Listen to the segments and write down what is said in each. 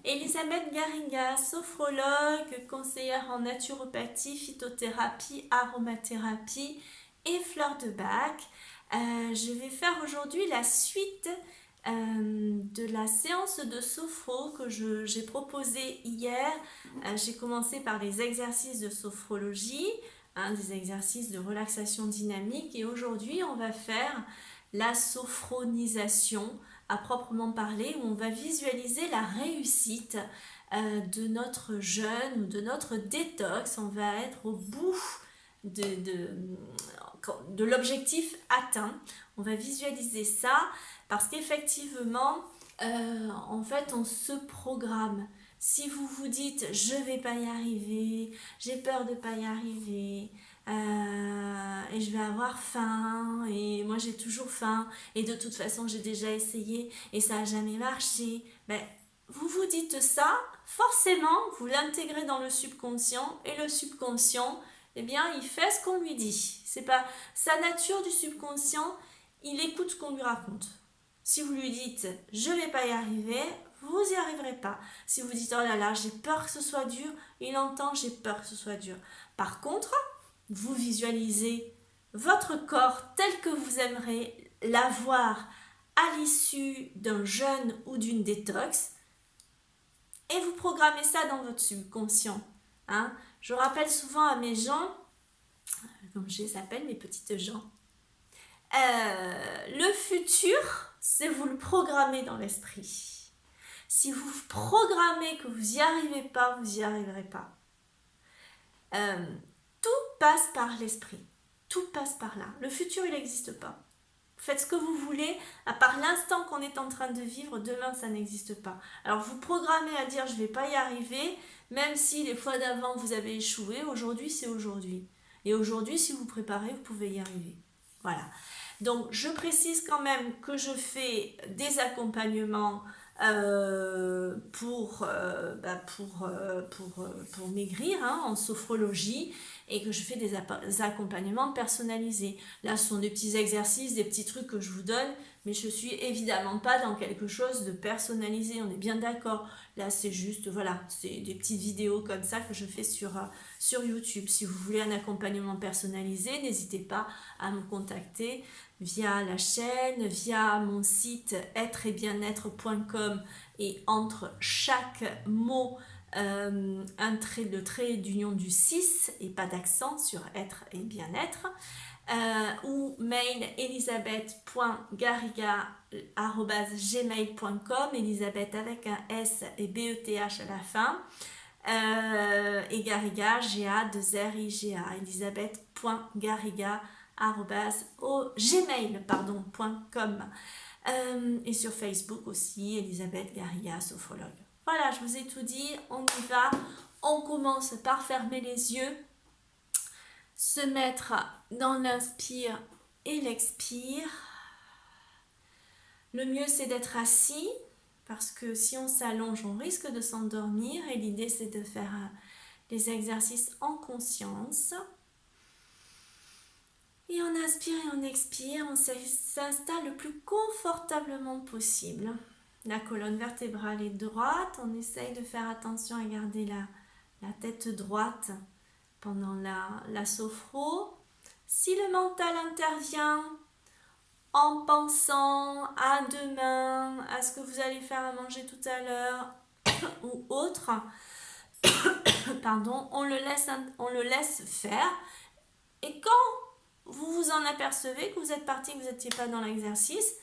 Elisabeth Garriga, sophrologue, conseillère en naturopathie, phytothérapie, aromathérapie et fleurs de bac. Je vais faire aujourd'hui la suite de la séance de sophro que j'ai proposée hier. J'ai commencé par les exercices de sophrologie, des exercices de relaxation dynamique, et aujourd'hui on va faire la sophronisation à proprement parler, où on va visualiser la réussite de notre jeûne ou de notre détox. On va être au bout de l'objectif atteint. On va visualiser ça parce qu'effectivement, en fait, on se programme. Si vous vous dites je vais pas y arriver, j'ai peur de pas y arriver, et je vais avoir faim, et moi j'ai toujours faim, et de toute façon j'ai déjà essayé et ça a jamais marché, ben, vous vous dites ça, forcément vous l'intégrez dans le subconscient, et le subconscient, eh bien il fait ce qu'on lui dit. C'est pas sa nature du subconscient, il écoute ce qu'on lui raconte. Si vous lui dites je vais pas y arriver, vous n'y arriverez pas. Si vous dites oh là là, j'ai peur que ce soit dur, il entend j'ai peur que ce soit dur. Par contre, vous visualisez votre corps tel que vous aimeriez l'avoir à l'issue d'un jeûne ou d'une détox, et vous programmez ça dans votre subconscient. Je rappelle souvent à mes gens, comme je les appelle, mes petites gens, le futur, c'est vous le programmer dans l'esprit. Si vous programmez que vous n'y arrivez pas, vous n'y arriverez pas. Tout passe par l'esprit. Tout passe par là. Le futur, il n'existe pas. Faites ce que vous voulez, à part l'instant qu'on est en train de vivre, demain, ça n'existe pas. Alors, vous programmez à dire je ne vais pas y arriver, même si les fois d'avant, vous avez échoué. Aujourd'hui, c'est aujourd'hui. Et aujourd'hui, si vous préparez, vous pouvez y arriver. Voilà. Donc, je précise quand même que je fais des accompagnements pour maigrir, en sophrologie, et que je fais des accompagnements personnalisés. Là, ce sont des petits exercices, des petits trucs que je vous donne, mais je suis évidemment pas dans quelque chose de personnalisé, on est bien d'accord. Là, c'est juste, voilà, c'est des petites vidéos comme ça que je fais sur YouTube. Si vous voulez un accompagnement personnalisé, n'hésitez pas à me contacter via la chaîne, via mon site être-et-bien-être.com, et entre chaque mot, le trait d'union du 6 et pas d'accent sur être et bien-être, ou mail elisabeth.garriga@gmail.com, Elisabeth avec un S et BETH à la fin, et Garriga, G-A-2-R-I-G-A, elisabeth.garriga@gmail.com, et sur Facebook aussi, Elisabeth Garriga, sophrologue. Voilà, je vous ai tout dit, on y va. On commence par fermer les yeux, se mettre dans l'inspire et l'expire. Le mieux, c'est d'être assis, parce que si on s'allonge, on risque de s'endormir, et l'idée, c'est de faire les exercices en conscience. Et on inspire et on expire, on s'installe le plus confortablement possible. La colonne vertébrale est droite, on essaye de faire attention à garder la tête droite pendant la sophro. Si le mental intervient en pensant à demain, à ce que vous allez faire à manger tout à l'heure ou autre, on le laisse faire. Et quand vous vous en apercevez que vous êtes parti, que vous n'étiez pas dans l'exercice,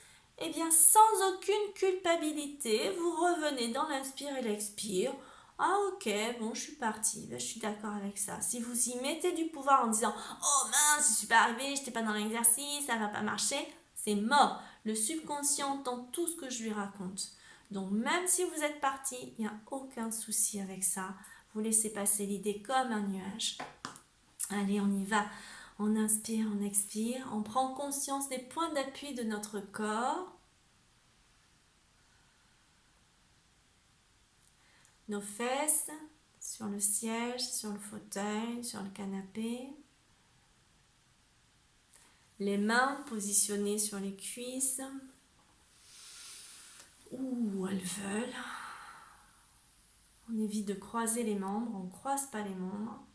eh bien sans aucune culpabilité, vous revenez dans l'inspire et l'expire. Ah ok, bon, je suis partie, je suis d'accord avec ça. Si vous y mettez du pouvoir en disant oh mince, je suis pas arrivée, je n'étais pas dans l'exercice, ça va pas marcher, c'est mort. Le subconscient entend tout ce que je lui raconte. Donc même si vous êtes parti, il n'y a aucun souci avec ça. Vous laissez passer l'idée comme un nuage. Allez, on y va. On inspire, on expire, on prend conscience des points d'appui de notre corps. Nos fesses sur le siège, sur le fauteuil, sur le canapé. Les mains positionnées sur les cuisses, où elles veulent. évite de croiser les membres, on ne croise pas les membres.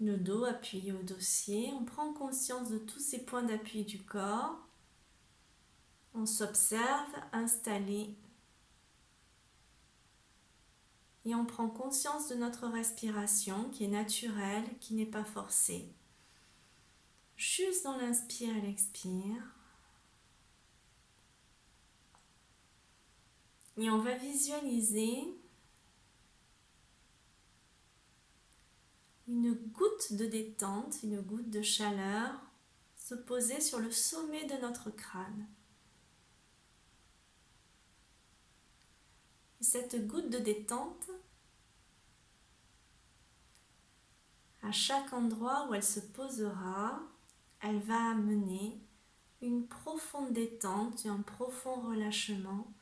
Le dos appuyé au dossier, on prend conscience de tous ces points d'appui du corps. On s'observe installé et on prend conscience de notre respiration qui est naturelle, qui n'est pas forcée. Juste dans l'inspire et l'expire. Et on va visualiser une goutte de détente, une goutte de chaleur se poser sur le sommet de notre crâne. Et cette goutte de détente, à chaque endroit où elle se posera, elle va amener une profonde détente et un profond relâchement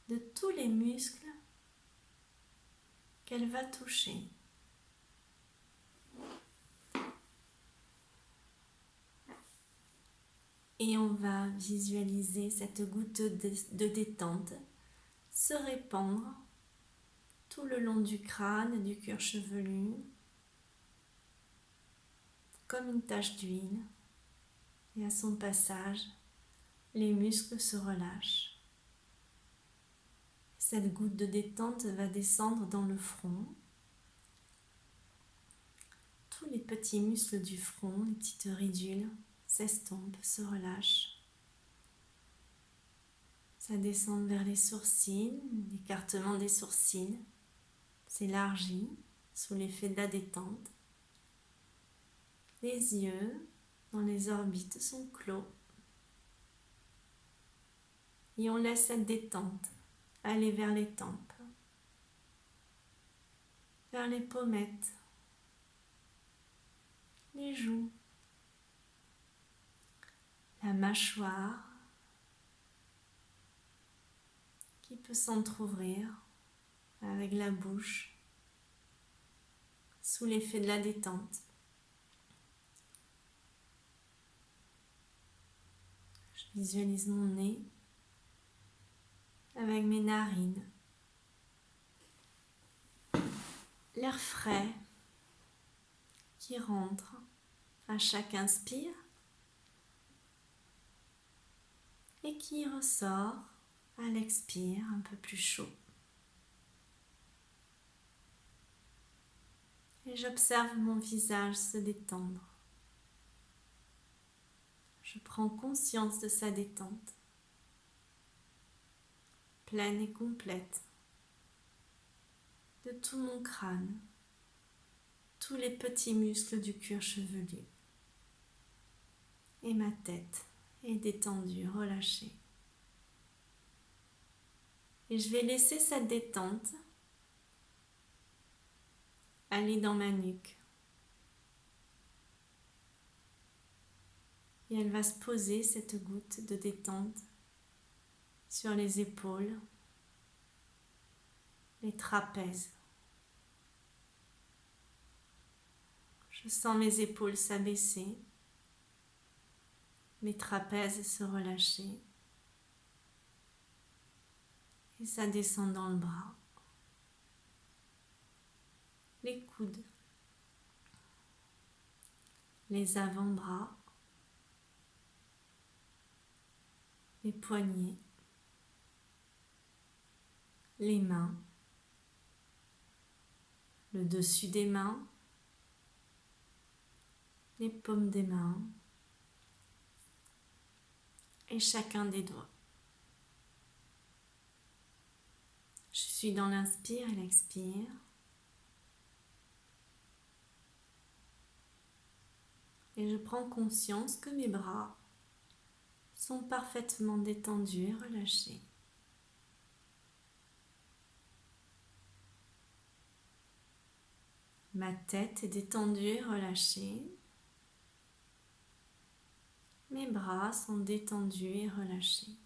de tous les muscles qu'elle va toucher. Et on va visualiser cette goutte de détente se répandre tout le long du crâne, du cuir chevelu, comme une tache d'huile. Et à son passage, les muscles se relâchent. Cette goutte de détente va descendre dans le front. Tous les petits muscles du front, les petites ridules, s'estompent, se relâchent. Ça descend vers les sourcils, l'écartement des sourcils s'élargit sous l'effet de la détente. Les yeux dans les orbites sont clos. Et on laisse cette détente aller vers les tempes, vers les pommettes, les joues, la mâchoire qui peut s'entrouvrir avec la bouche sous l'effet de la détente. Je visualise mon nez avec mes narines. L'air frais qui rentre à chaque inspire et qui ressort à l'expire un peu plus chaud. Et j'observe mon visage se détendre. Je prends conscience de sa détente, pleine et complète, de tout mon crâne, tous les petits muscles du cuir chevelu. Et ma tête est détendue, relâchée. Et je vais laisser cette détente aller dans ma nuque. Et elle va se poser, cette goutte de détente, sur les épaules, les trapèzes. Je sens mes épaules s'abaisser, mes trapèzes se relâcher. Et ça descend dans le bras. Les coudes, les avant-bras, les poignets, les mains, le dessus des mains, les paumes des mains et chacun des doigts. Je suis dans l'inspire et l'expire. Et je prends conscience que mes bras sont parfaitement détendus et relâchés. Ma tête est détendue et relâchée. Mes bras sont détendus et relâchés.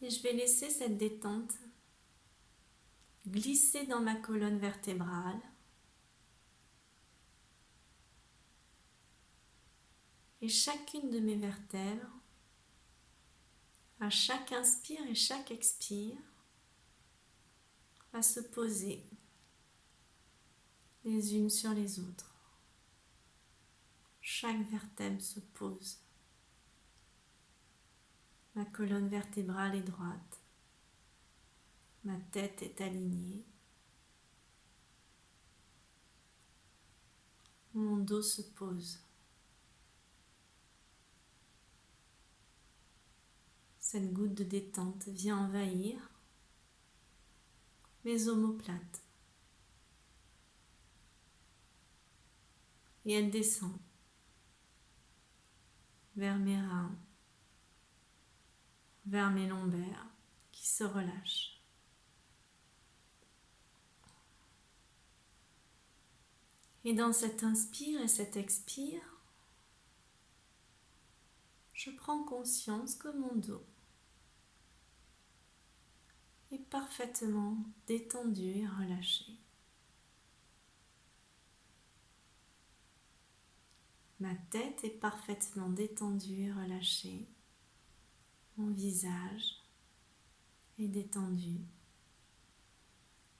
Et je vais laisser cette détente glisser dans ma colonne vertébrale. Et chacune de mes vertèbres, à à chaque inspire et chaque expire, va se poser les unes sur les autres. Chaque vertèbre se pose. Ma colonne vertébrale est droite. Ma tête est alignée. Mon dos se pose. Cette goutte de détente vient envahir mes omoplates. Et elle descend vers mes reins, vers mes lombaires qui se relâchent. Et dans cet inspire et cet expire, je prends conscience que mon dos est parfaitement détendu et relâché. Ma tête est parfaitement détendue et relâchée. Mon visage est détendu.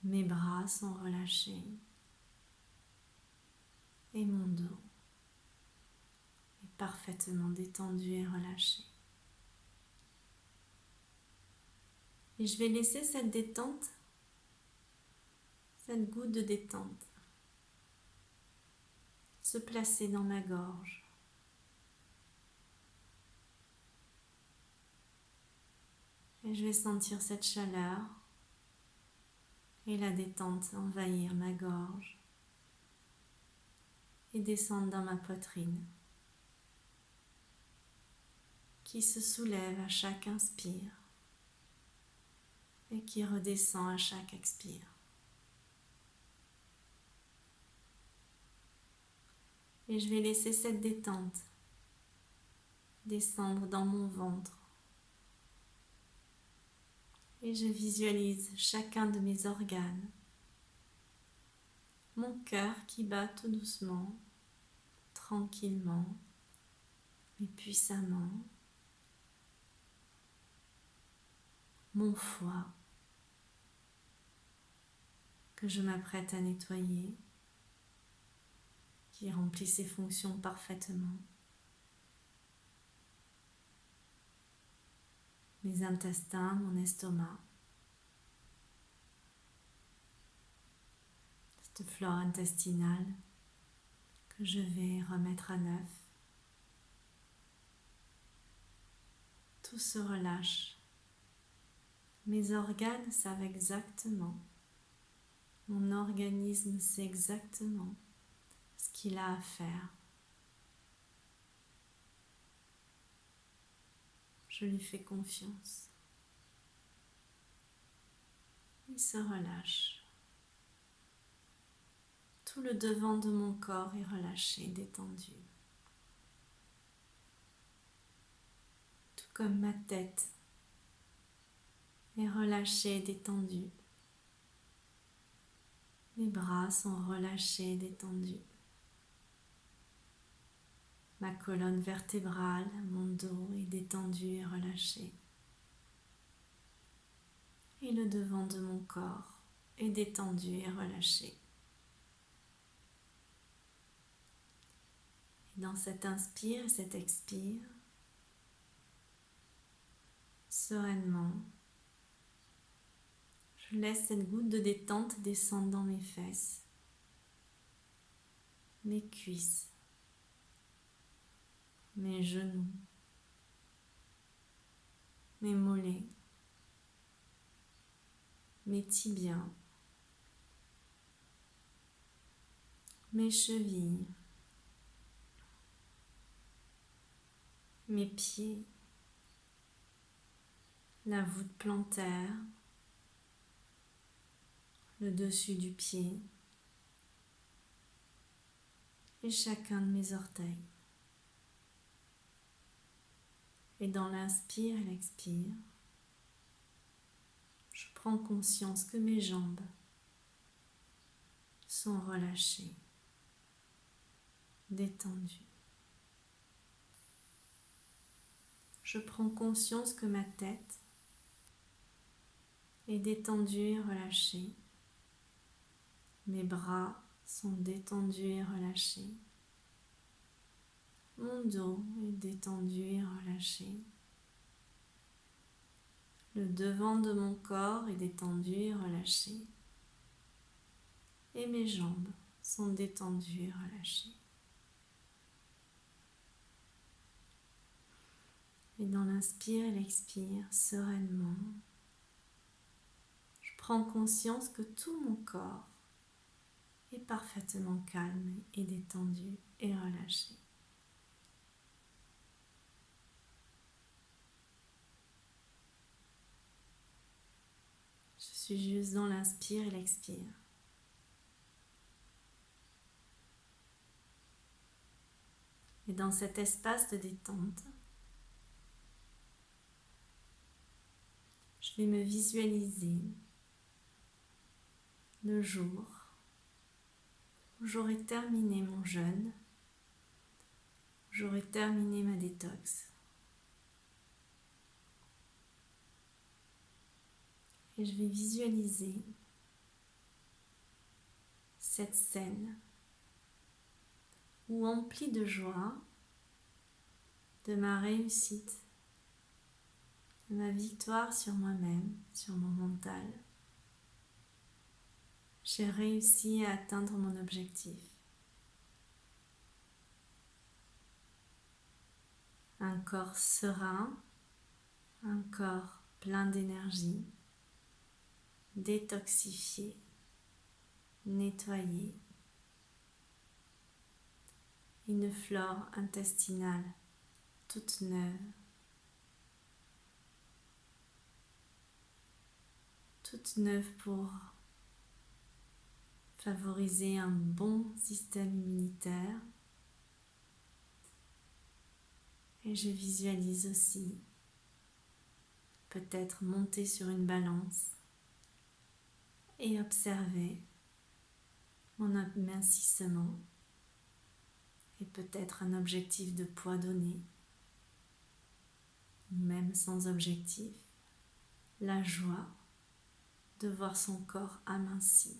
Mes bras sont relâchés. Et mon dos est parfaitement détendu et relâché. Et je vais laisser cette détente, cette goutte de détente, se placer dans ma gorge. Et je vais sentir cette chaleur et la détente envahir ma gorge et descendre dans ma poitrine, qui se soulève à chaque inspire et qui redescend à chaque expire. Et je vais laisser cette détente descendre dans mon ventre. Et je visualise chacun de mes organes. Mon cœur qui bat tout doucement, tranquillement, mais puissamment. Mon foie que je m'apprête à nettoyer, qui remplit ses fonctions parfaitement. Mes intestins, mon estomac, cette flore intestinale que je vais remettre à neuf. Tout se relâche. Mes organes savent exactement, mon organisme sait exactement ce qu'il a à faire. Je lui fais confiance. Il se relâche. Tout le devant de mon corps est relâché, détendu. Tout comme ma tête est relâchée, détendue. Mes bras sont relâchés, détendus. Ma colonne vertébrale, mon dos est détendu et relâché. Et le devant de mon corps est détendu et relâché. Et dans cet inspire et cet expire, sereinement, je laisse cette goutte de détente descendre dans mes fesses, mes cuisses, mes genoux, mes mollets, mes tibias, mes chevilles, mes pieds, la voûte plantaire, le dessus du pied et chacun de mes orteils. Et dans l'inspire et l'expire, je prends conscience que mes jambes sont relâchées, détendues. je prends conscience que ma tête est détendue et relâchée. Mes bras sont détendus et relâchés. Mon dos est détendu et relâché. Le devant de mon corps est détendu et relâché. Et mes jambes sont détendues et relâchées. Et dans l'inspire et l'expire, sereinement, je prends conscience que tout mon corps est parfaitement calme et détendu et relâché. Je suis juste dans l'inspire et l'expire. Et dans cet espace de détente, je vais me visualiser le jour où j'aurai terminé mon jeûne, où j'aurai terminé ma détox. Et je vais visualiser cette scène où, emplie de joie, de ma réussite, de ma victoire sur moi-même, sur mon mental, j'ai réussi à atteindre mon objectif. Un corps serein, un corps plein d'énergie, détoxifié, nettoyé, une flore intestinale toute neuve, pour favoriser un bon système immunitaire. Et je visualise aussi peut-être monter sur une balance et observer mon amincissement et peut-être un objectif de poids donné, ou même sans objectif, la joie de voir son corps aminci.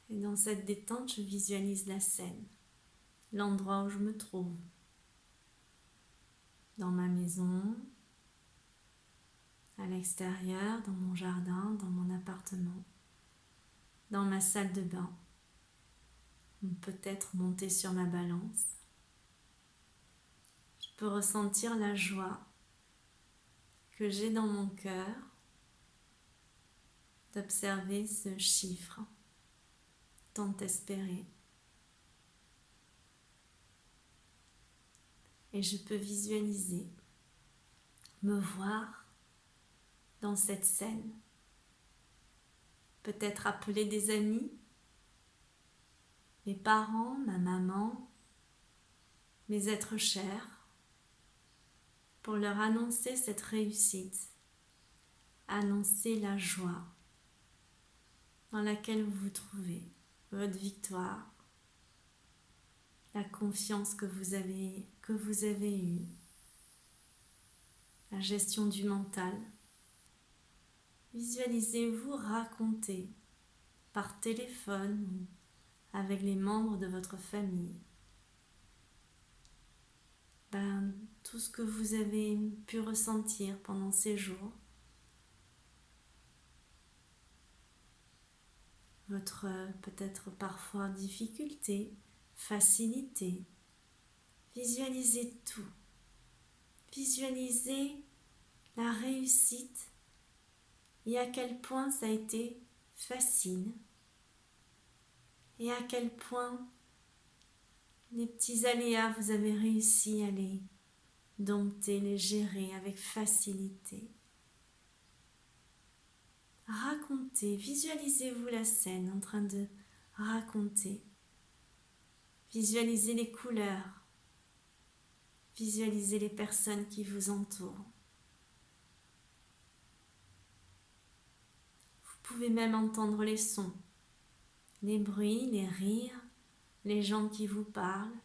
Et dans cette détente, je visualise la scène, l'endroit où je me trouve, dans ma maison, à l'extérieur, dans mon jardin, dans mon appartement, dans ma salle de bain, ou peut-être monter sur ma balance. Je peux ressentir la joie que j'ai dans mon cœur d'observer ce chiffre tant espéré. Et je peux visualiser, me voir dans cette scène. Peut-être appeler des amis, mes parents, ma maman, mes êtres chers, pour leur annoncer cette réussite, annoncer la joie dans laquelle vous vous trouvez, votre victoire, la confiance que vous avez eue, la gestion du mental. Visualisez-vous raconter par téléphone ou avec les membres de votre famille tout ce que vous avez pu ressentir pendant ces jours, votre peut-être parfois difficulté, facilité. Visualisez tout. Visualisez la réussite et à quel point ça a été facile et à quel point les petits aléas, vous avez réussi à les dompter, les gérer avec facilité. Racontez, visualisez-vous la scène en train de raconter. Visualisez les couleurs. Visualisez les personnes qui vous entourent. Vous pouvez même entendre les sons, les bruits, les rires, les gens qui vous parlent,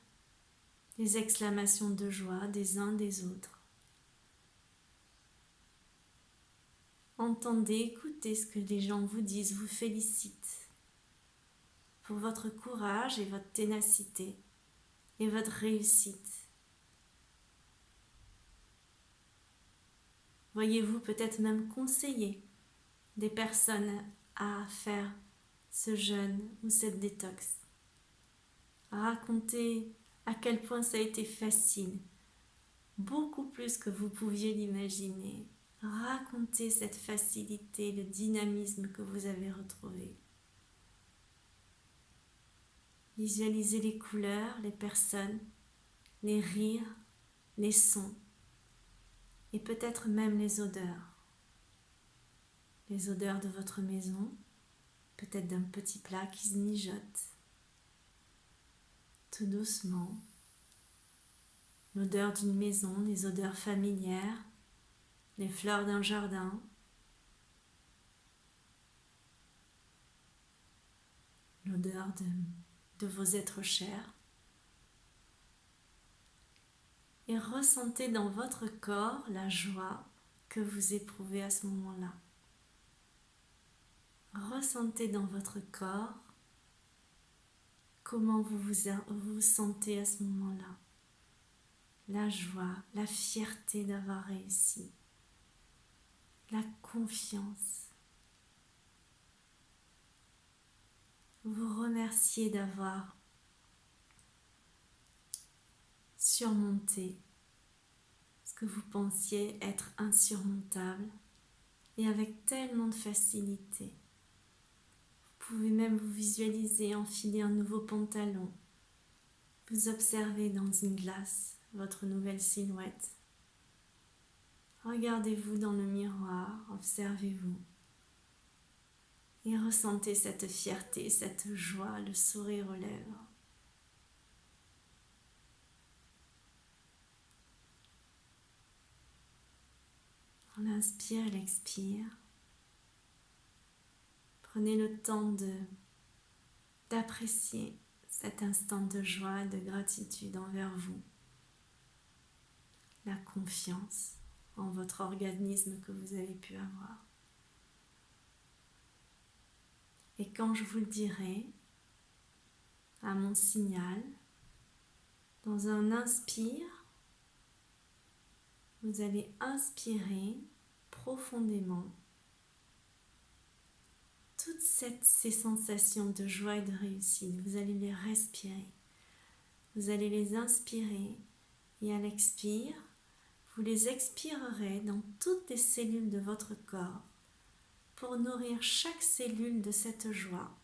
des exclamations de joie des uns des autres. Entendez, écoutez ce que les gens vous disent, vous félicitent pour votre courage et votre ténacité et votre réussite. Voyez-vous peut-être même conseiller des personnes à faire ce jeûne ou cette détox. Racontez à quel point ça a été facile, beaucoup plus que vous pouviez l'imaginer. Racontez cette facilité, le dynamisme que vous avez retrouvé. Visualisez les couleurs, les personnes, les rires, les sons et peut-être même les odeurs. Les odeurs de votre maison, peut-être d'un petit plat qui se mijote. Tout doucement, l'odeur d'une maison, les odeurs familières, les fleurs d'un jardin, l'odeur de vos êtres chers. Et ressentez dans votre corps la joie que vous éprouvez à ce moment-là. Ressentez dans votre corps comment vous vous sentez à ce moment-là. La joie, la fierté d'avoir réussi, la confiance. Vous remerciez d'avoir surmonté ce que vous pensiez être insurmontable et avec tellement de facilité. Vous pouvez même vous visualiser enfiler un nouveau pantalon. Vous observez dans une glace votre nouvelle silhouette. Regardez-vous dans le miroir, observez-vous et ressentez cette fierté, cette joie, le sourire aux lèvres. On inspire et l'expire. Prenez le temps d'apprécier cet instant de joie et de gratitude envers vous. La confiance en votre organisme que vous avez pu avoir. Et quand je vous le dirai, à mon signal, dans un inspire, vous allez inspirer profondément toutes ces sensations de joie et de réussite. Vous allez les respirer, vous allez les inspirer et à l'expire, vous les expirerez dans toutes les cellules de votre corps pour nourrir chaque cellule de cette joie,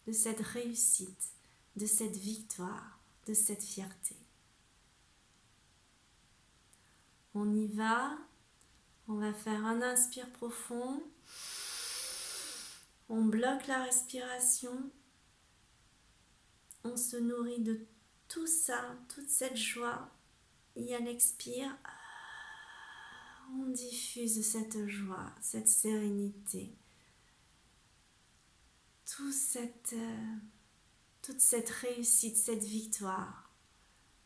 de cette réussite, de cette victoire, de cette fierté. On y va, on va faire un inspire profond, on bloque la respiration, on se nourrit de tout ça, toute cette joie, et à l'expire, on diffuse cette joie, cette sérénité, toute cette réussite, cette victoire,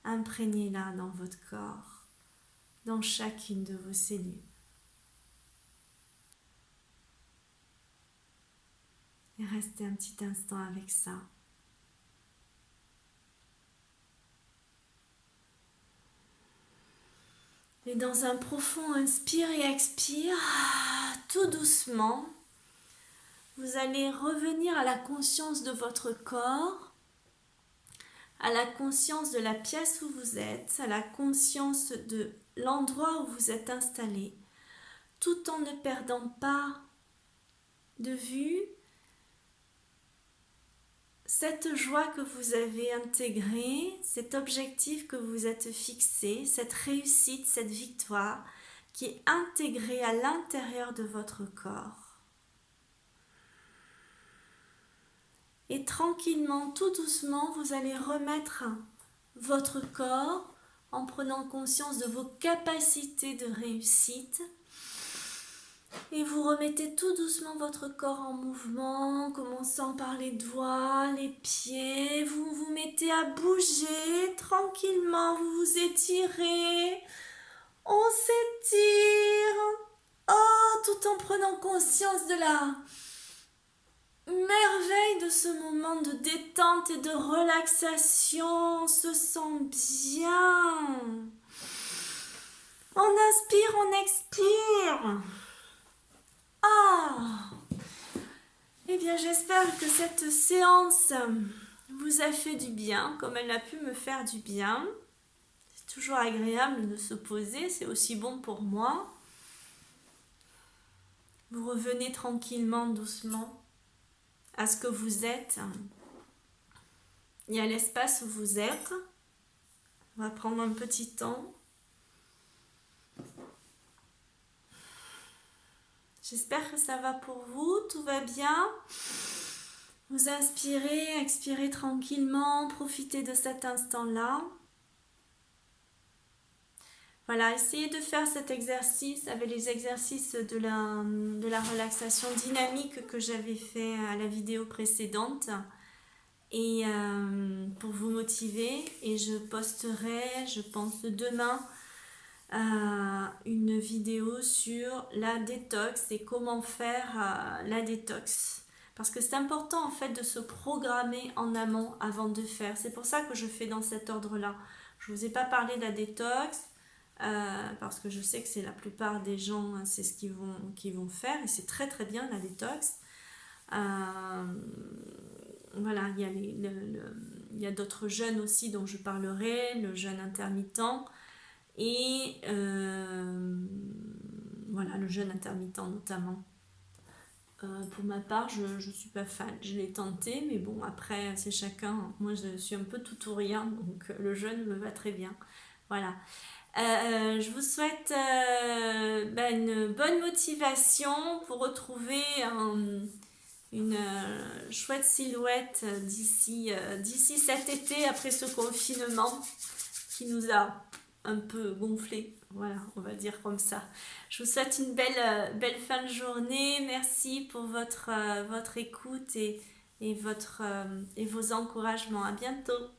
imprégnez-la dans votre corps, dans chacune de vos cellules. Et restez un petit instant avec ça. Et dans un profond inspire et expire, tout doucement, vous allez revenir à la conscience de votre corps, à la conscience de la pièce où vous êtes, à la conscience de l'endroit où vous êtes installé, tout en ne perdant pas de vue cette joie que vous avez intégrée, cet objectif que vous êtes fixé, cette réussite, cette victoire qui est intégrée à l'intérieur de votre corps. Et tranquillement, tout doucement, vous allez remettre votre corps en prenant conscience de vos capacités de réussite Et vous remettez tout doucement votre corps en mouvement, commençant par les doigts, les pieds. Vous vous mettez à bouger tranquillement, vous vous étirez. On s'étire. Oh, tout en prenant conscience de la merveille de ce moment de détente et de relaxation. On se sent bien. On inspire, on expire. Ah! Eh bien, j'espère que cette séance vous a fait du bien, comme elle a pu me faire du bien. C'est toujours agréable de se poser, c'est aussi bon pour moi. Vous revenez tranquillement, doucement, à ce que vous êtes et à l'espace où vous êtes. On va prendre un petit temps. J'espère que ça va pour vous, tout va bien. Vous inspirez, expirez tranquillement, profitez de cet instant-là. Voilà, essayez de faire cet exercice avec les exercices de la relaxation dynamique que j'avais fait à la vidéo précédente et pour vous motiver. Et je posterai, je pense, demain une vidéo sur la détox et comment faire la détox. Parce que c'est important en fait de se programmer en amont avant de faire. C'est pour ça que je fais dans cet ordre-là. Je ne vous ai pas parlé de la détox. Parce que je sais que c'est la plupart des gens, c'est ce qu'ils vont faire et c'est très très bien la détox. Voilà, il y a d'autres jeûnes aussi dont je parlerai, le jeûne intermittent et voilà, le jeûne intermittent notamment. Pour ma part, je ne suis pas fan. Je l'ai tenté, mais bon, après, c'est chacun. Moi, je suis un peu tout ou rien, donc le jeûne me va très bien. Voilà. Je vous souhaite une bonne motivation pour retrouver une chouette silhouette d'ici cet été après ce confinement qui nous a un peu gonflé. Voilà, on va dire comme ça. Je vous souhaite une belle fin de journée. Merci pour votre écoute et vos encouragements. À bientôt.